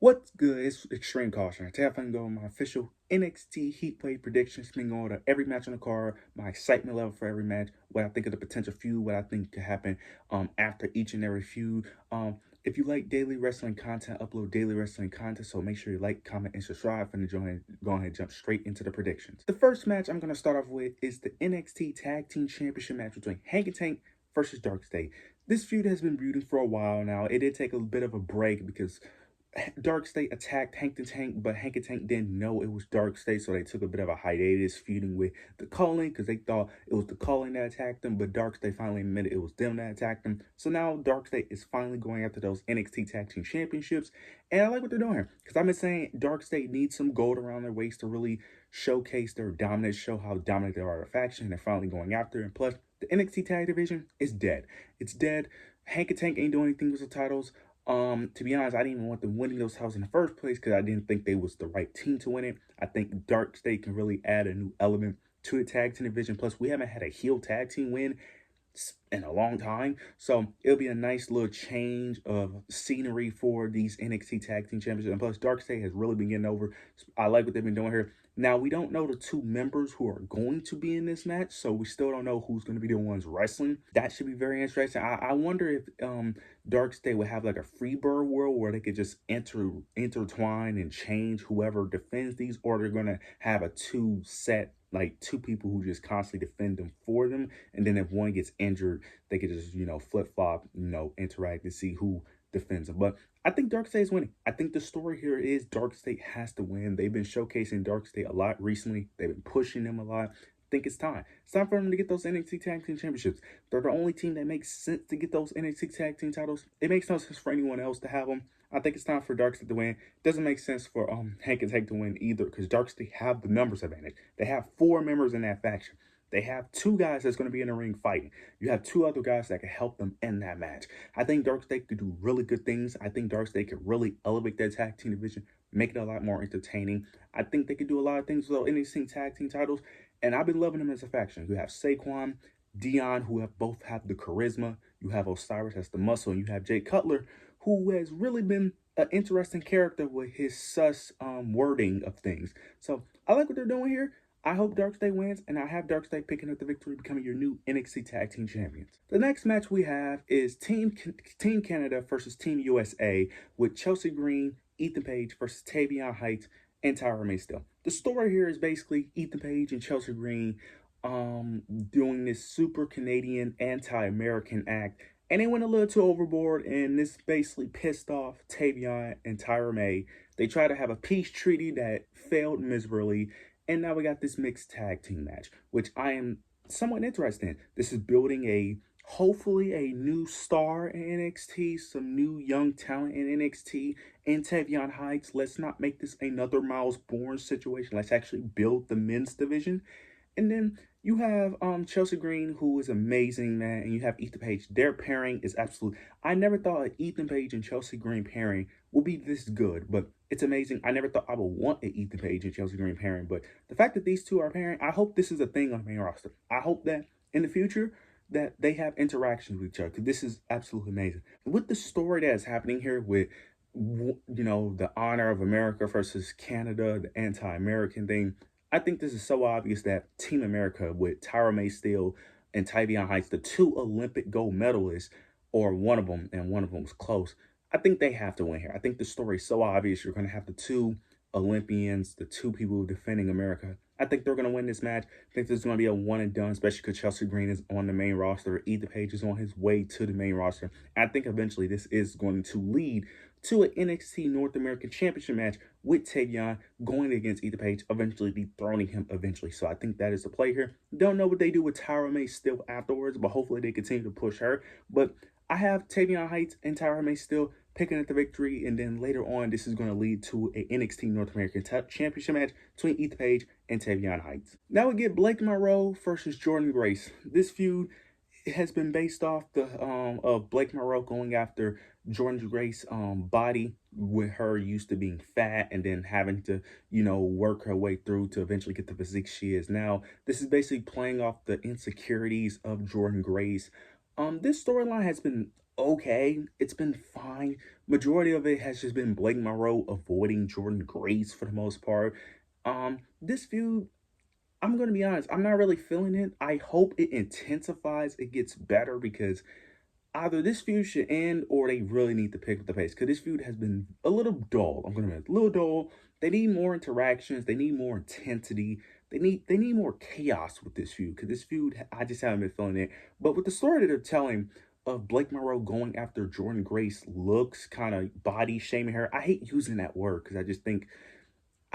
What's good? It's Extreme Caution. Today I'm going to go with my official NXT Heatwave predictions, being on to every match on the card, my excitement level for every match, what I think of the potential feud, what I think could happen after each and every feud. If you like daily wrestling content, upload daily wrestling content, so make sure you like, comment, and subscribe. And go ahead and jump straight into the predictions. The first match I'm going to start off with is the NXT Tag Team Championship match between Hank and Tank versus Dark State. This feud has been brewing for a while now. It did take a bit of a break because Dark State attacked Hank the Tank, but Hank and Tank didn't know it was Dark State, so they took a bit of a hiatus feuding with the Culling because they thought it was the Culling that attacked them, but Dark State finally admitted it was them that attacked them. So now Dark State is finally going after those NXT Tag Team Championships, and I like what they're doing here because I've been saying Dark State needs some gold around their waist to really showcase their dominance, show how dominant they are as a faction, and they're finally going after it. And plus, the NXT Tag Division is dead. It's dead. Hank and Tank ain't doing anything with the titles. To be honest, I didn't even want them winning those titles in the first place because I didn't think they was the right team to win it. I think Dark State can really add a new element to the tag team division. Plus, we haven't had a heel tag team win in a long time, so it'll be a nice little change of scenery for these NXT Tag Team Championships. And plus, Dark State has really been getting over. I like what they've been doing here. Now, we don't know the two members who are going to be in this match, so we still don't know who's going to be the ones wrestling. That should be very interesting. I wonder if Dark State would have like a Freebird world where they could just intertwine and change whoever defends these, or they're going to have a two people who just constantly defend them for them. And then if one gets injured, they could just, flip-flop, interact to see who defends them. But I think Dark State is winning. I think the story here is Dark State has to win. They've been showcasing Dark State a lot recently. They've been pushing them a lot. I think it's time. It's time for them to get those NXT Tag Team Championships. They're the only team that makes sense to get those NXT Tag Team titles. It makes no sense for anyone else to have them. I think it's time for Dark State to win. Doesn't make sense for Hank and Tank to win either because Dark State have the numbers advantage. They have 4 members in that faction. They have 2 guys that's going to be in the ring fighting. You have 2 other guys that can help them in that match. I think Dark State could do really good things. I think Dark State could really elevate their tag team division, make it a lot more entertaining. I think they could do a lot of things with those NXT tag team titles, and I've been loving them as a faction. You have Saquon, Dion, who both have the charisma. You have Osiris as the muscle, and you have Jay Cutler, who has really been an interesting character with his sus wording of things. So I like what they're doing here. I hope Dark State wins, and I have Dark State picking up the victory, becoming your new NXT Tag Team Champions. The next match we have is Team Canada versus Team USA with Chelsea Green, Ethan Page versus Tavion Heights, and Tyra May Still. The story here is basically Ethan Page and Chelsea Green doing this super Canadian anti-American act, and they went a little too overboard, and this basically pissed off Tavion and Tyra May. They tried to have a peace treaty that failed miserably. And now we got this mixed tag team match, which I am somewhat interested in. This is building hopefully a new star in NXT, some new young talent in NXT, and Tavion Heights. Let's not make this another Miles Bourne situation. Let's actually build the men's division. And then you have Chelsea Green, who is amazing, man, and you have Ethan Page. Their pairing is absolute. I never thought an Ethan Page and Chelsea Green pairing would be this good, but it's amazing. I never thought I would want an Ethan Page and Chelsea Green pairing, but the fact that these two are pairing, I hope this is a thing on the main roster. I hope that in the future that they have interactions with each other, because this is absolutely amazing. With the story that is happening here with, the honor of America versus Canada, the anti-American thing, I think this is so obvious that Team America with Tyra May Steele and Tavion Heights, the 2 Olympic gold medalists, or one of them, and one of them was close, I think they have to win here. I think the story is so obvious. You're going to have the 2 Olympians, the 2 people defending America. I think they're going to win this match. I think this is going to be a one and done, especially because Chelsea Green is on the main roster. Ethan Page is on his way to the main roster. I think eventually this is going to lead to an NXT North American Championship match with Tavion going against Ethan Page, eventually dethroning him eventually. So I think that is the play here. Don't know what they do with Tyra May Still afterwards, but hopefully they continue to push her. But I have Tavion Heights and Tyra May Still picking at the victory, and then later on, this is going to lead to a NXT North American Championship match between Ethan Page and Tavion Heights. Now we get Blake Monroe versus Jordan Grace. This feud has been based off of Blake Monroe going after Jordan Grace's body, with her used to being fat and then having to, work her way through to eventually get the physique she is now. This is basically playing off the insecurities of Jordan Grace. This storyline has been okay. It's been fine. Majority of it has just been Blake Monroe avoiding Jordan Grace for the most part. This feud, I'm gonna be honest, I'm not really feeling it. I hope it intensifies, it gets better because either this feud should end or they really need to pick up the pace because this feud has been a little dull. I'm gonna be a little dull. They need more interactions. They need more intensity. They need more chaos with this feud because this feud I just haven't been feeling it. But with the story that they're telling of Blake Monroe going after Jordan Grace looks kind of body shaming her. I hate using that word because I just think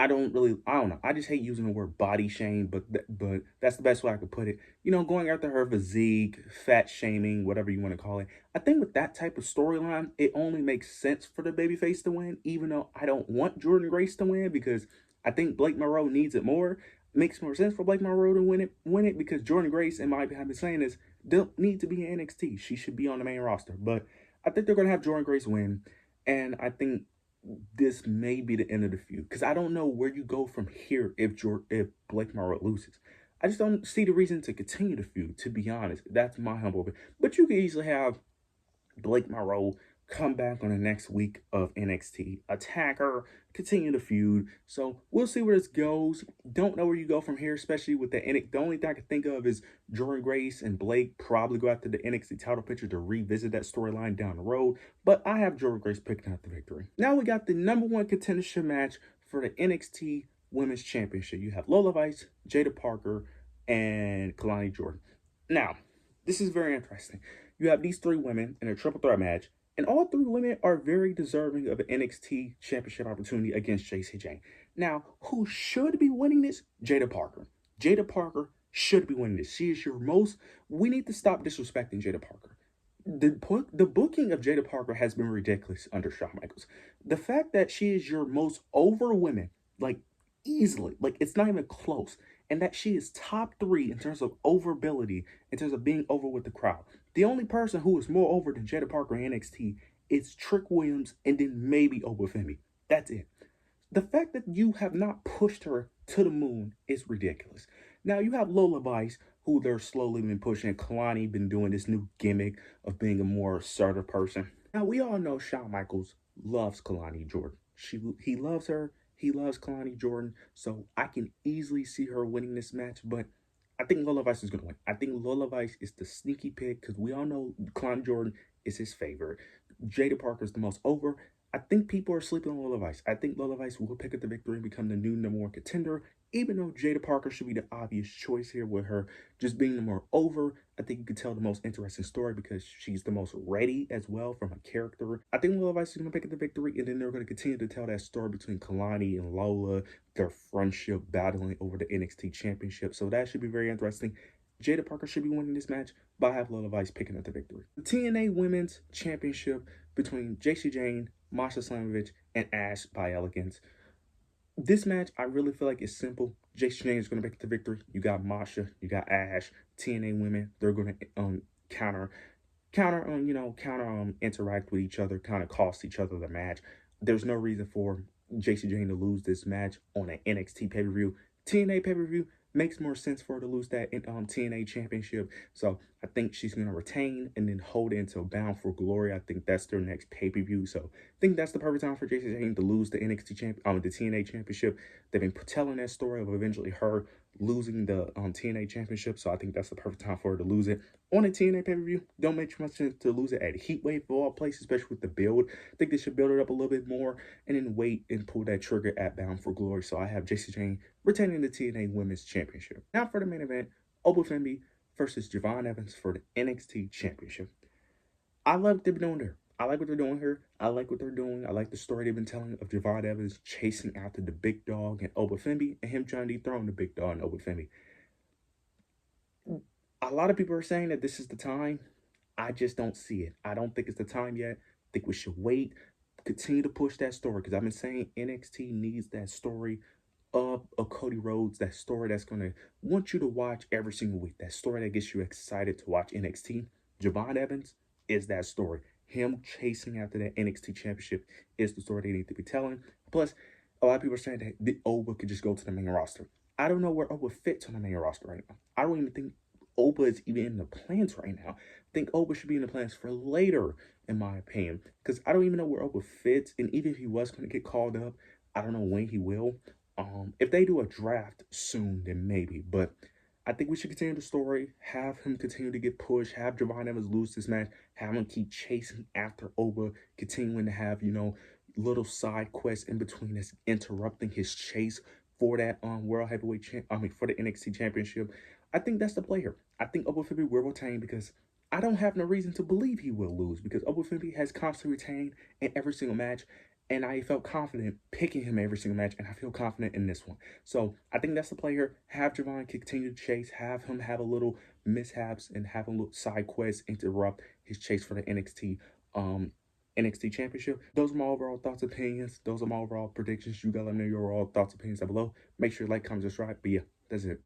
I don't know. I just hate using the word body shame, but but that's the best way I could put it. Going after her physique, fat shaming, whatever you want to call it. I think with that type of storyline, it only makes sense for the babyface to win, even though I don't want Jordan Grace to win because I think Blake Monroe needs it more. It makes more sense for Blake Monroe to win it because Jordan Grace, in my opinion, I've been saying this, don't need to be in NXT. She should be on the main roster. But I think they're gonna have Jordan Grace win. And I think this may be the end of the feud because I don't know where you go from here if Blake Monroe loses. I just don't see the reason to continue the feud. To be honest, that's my humble opinion. But you could easily have Blake Monroe come back on the next week of NXT, attack her, continue the feud. So we'll see where this goes. Don't know where you go from here, especially with the NXT. The only thing I can think of is Jordan Grace and Blake probably go after the NXT title picture to revisit that storyline down the road. But I have Jordan Grace picking up the victory. Now we got the number one contendership match for the NXT Women's Championship. You have Lola Vice, Jada Parker, and Kalani Jordan. Now, this is very interesting. You have these three women in a triple threat match, and all three women are very deserving of an NXT championship opportunity against JC Jane. Now, who should be winning this? Jada Parker. Jada Parker should be winning this. She is your most. We need to stop disrespecting Jada Parker. The booking of Jada Parker has been ridiculous under Shawn Michaels. The fact that she is your most over women, like easily, like it's not even close, and that she is top three in terms of overability, in terms of being over with the crowd. The only person who is more over than Jada Parker in NXT is Trick Williams, and then maybe Oba Femi. That's it. The fact that you have not pushed her to the moon is ridiculous. Now you have Lola Vice, who they're slowly been pushing. Kalani been doing this new gimmick of being a more assertive person. Now we all know Shawn Michaels loves Kalani Jordan. He loves her. He loves Kalani Jordan. So I can easily see her winning this match, but I think Lola Vice is going to win. I think Lola Vice is the sneaky pick because we all know Kalani Jordan is his favorite. Jada Parker is the most over. I think people are sleeping on Lola Vice. I think Lola Vice will pick up the victory and become the new number one contender, even though Jada Parker should be the obvious choice here with her just being the more over. I think you could tell the most interesting story because she's the most ready as well from a character. I think Lola Vice is going to pick up the victory, and then they're going to continue to tell that story between Kalani and Lola, their friendship battling over the NXT Championship. So that should be very interesting. Jada Parker should be winning this match, but I have Lola Vice picking up the victory. The TNA Women's Championship between JC Jane, Masha Slamovich, and Ash by Elegance. This match, I really feel like it's simple. JC Jane is going to pick the victory. You got Masha, you got Ash, TNA women. They're going to interact with each other, kind of cost each other the match. There's no reason for JC Jane to lose this match on an NXT pay-per-view. TNA pay-per-view makes more sense for her to lose that TNA championship. So I think she's going to retain and then hold it until Bound for Glory. I think that's their next pay-per-view. So I think that's the perfect time for JC Jane to lose the the TNA championship. They've been telling that story of eventually her losing the TNA championship. So I think that's the perfect time for her to lose it on a TNA pay-per-view. Don't make too much sense to lose it at Heatwave for all places, especially with the build. I think they should build it up a little bit more and then wait and pull that trigger at Bound for Glory. So I have JC Jane retaining the TNA Women's Championship. Now for the main event, Oba Femi versus Javon Evans for the NXT Championship. I love what they've been doing there. I like what they're doing here. I like what they're doing. I like the story they've been telling of Javon Evans chasing after the big dog and Oba Femi and him trying to dethrone the big dog and Oba Femi. A lot of people are saying that this is the time. I just don't see it. I don't think it's the time yet. I think we should wait, continue to push that story because I've been saying NXT needs that story of Cody Rhodes, that story that's going to want you to watch every single week, that story that gets you excited to watch NXT. Javon Evans is that story. Him chasing after that NXT championship is the story they need to be telling. Plus, a lot of people are saying that Oba could just go to the main roster. I don't know where Oba fits on the main roster right now. I don't even think Oba is even in the plans right now. I think Oba should be in the plans for later, in my opinion, because I don't even know where Oba fits. And even if he was going to get called up, I don't know when he will. If they do a draft soon, then maybe. But I think we should continue the story, have him continue to get pushed, have Javon Evans lose this match, have him keep chasing after Oba, continuing to have, little side quests in between that's interrupting his chase for that world heavyweight for the NXT championship. I think that's the player. I think Oba Femi will retain because I don't have no reason to believe he will lose because Oba Femi has constantly retained in every single match. And I felt confident picking him every single match, and I feel confident in this one. So I think that's the player. Have Javon continue to chase, have him have a little mishaps, and have a little side quests interrupt his chase for the NXT Championship. Those are my overall thoughts, opinions. Those are my overall predictions. You guys let me know your overall thoughts, opinions down below. Make sure you like, comment, subscribe. But yeah, that's it.